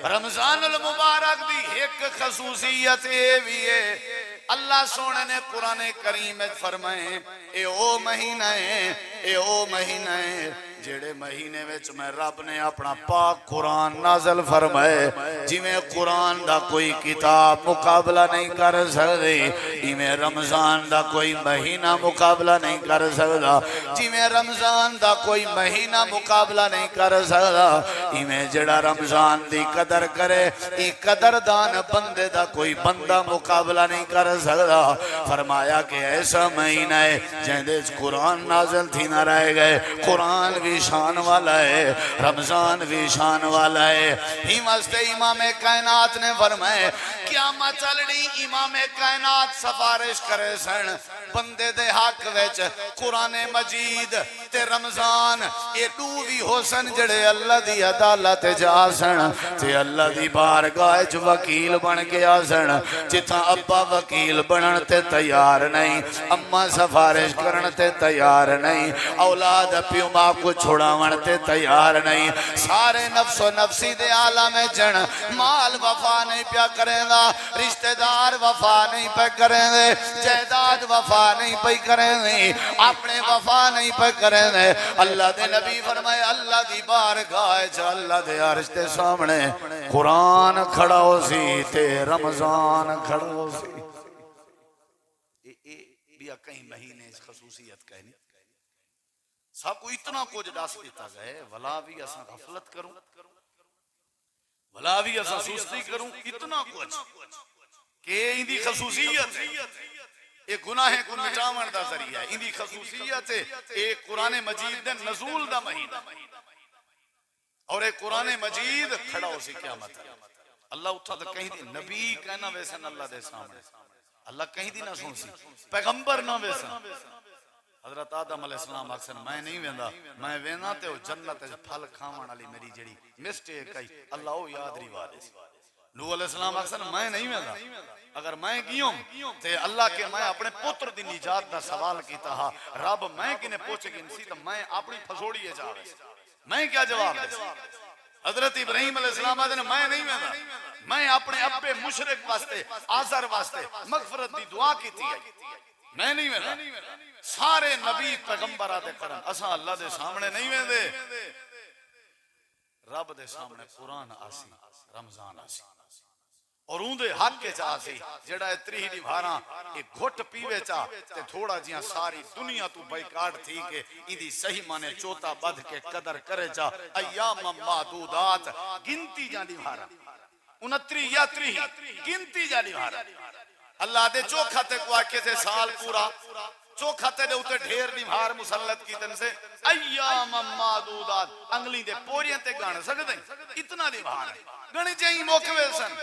رمضان المبارک دی ایک خصوصیت یہ بھی ہے، اللہ سونے نے قرآن کریم میں فرمائے اے او مہینہ ہے، اے او مہینہ ہے جڑے مہینے وچ میں رب نے اپنا پاک قرآن نازل فرمائے، جی میں قرآن دا کوئی کتاب مقابلہ نہیں کر سکتی، جی میں رمضان دا کوئی مہینہ مقابلہ نہیں کر سکتا، جی میں رمضان دا کوئی مہینہ مقابلہ نہیں کر سکتا، جی میں جڑا رمضان دی قدر کرے ای قدردان بندے دا کوئی بندہ مقابلہ نہیں کر سکتا۔ فرمایا کہ ایسا مہینہ ہے جہاں قرآن نازل تھی نہ رہ گئے، قرآن بھی شان والا ہے، رمضان بھی شان والا ہے۔ ہی واسطے امام کائنات نے فرمائے قیامت چلڑی امام کائنات سفارش کرے سن بندے دے حق وچ قرآن مجید تے رمضان اے دو بھی ہو سن جڑے اللہ دی عدالت جا سن تے اللہ دی بارگاہ وچ وکیل بن کے آ سن، جتھاں ابا وکیل بنن تے تیار نہیں، اماں سفارش کرن تے تیار نہیں، اولاد پیو ماں کو چھڑاون تے تیار نہیں، سارے نفس و نفسی دے عالم جن، مال وفا نہیں پیا کریں دا، رشتہ دار وفا نہیں پہ کریں دے، جائیداد وفا نہیں پہ کریں دے، اپنے وفا نہیں پہ کریں دے۔ اللہ دے نبی فرمائے اللہ دی بارگاہ چ اللہ دے عرش دے سامنے قرآن کھڑا ہو سی تے رمضان کھڑا ہو سی۔ بیا کہیں مہینے خصوصیت کہنی سب کو اتنا کچھ ڈاس دیتا گئے، ولا بھی اساں غفلت کروں، ولا بھی اساں سستی کروں، اتنا کچھ کہ ان دی خصوصیت ہے، ایک گناہ کو مٹاون دا ذریعہ ہے، ان دی خصوصیت ہے ایک قرآن مجید دے نزول دا مہینہ اور ایک قرآن مجید کھڑا ہو سی قیامت ہے۔ اللہ اٹھا تو کہیں دی نبی کہنا ویسن اللہ دے سامنے، اللہ کہیں دی نہ سن سی، پیغمبر نہ ویسن۔ حضرت آدم علیہ السلام اکثر میں نہیں ویندا، میں وینا تے وہ جنت پھل کھاون والی میری جڑی مسٹیک ہے اللہ او یاد ریوا دے۔ نوح علیہ السلام اکثر میں نہیں ویندا، اگر میں گیوں تے اللہ کے میں اپنے پتر دی نجات دا سوال کیتا ہا، رب میں کنے پوچھے گی انسی تو میں اپنی پھسوڑی ہے جا رہے میں کیا جواب دے؟ حضرت ابراہیم علیہ السلام آدھے میں نہیں ویندا، میں اپنے ابے مشرک واسطے آزر واسطے مغفرت دی دعا کی تھی ہے، میں نہیں ویندا۔ سارے نبی پیغمبر آتے کرن اساں اللہ دے سامنے نہیں ویندے، رب دے سامنے قرآن آسی، رمضان آسی اور اون دے حق کے چاہ سی جڑا اتری ہی بھاراں ایک گھٹ پیوے چاہ تے تھوڑا جیاں ساری دنیا تو بائیکاٹ تھی کہ اندھی صحیح مانے چوتا بدھ کے قدر کرے چاہ ایام معدودات گنتی جانی بھارا 29 یا 30 گنتی جانی بھارا اللہ دے چوکھا تے کو آکے تھے سال پورا چوکھا تے دے اتے ڈھیر نبھار مسلط کی تن سے ایام معدودات انگلی دے پوریاں تے گانے سکتے اتنا نبھار گنے چاہیے موقع سن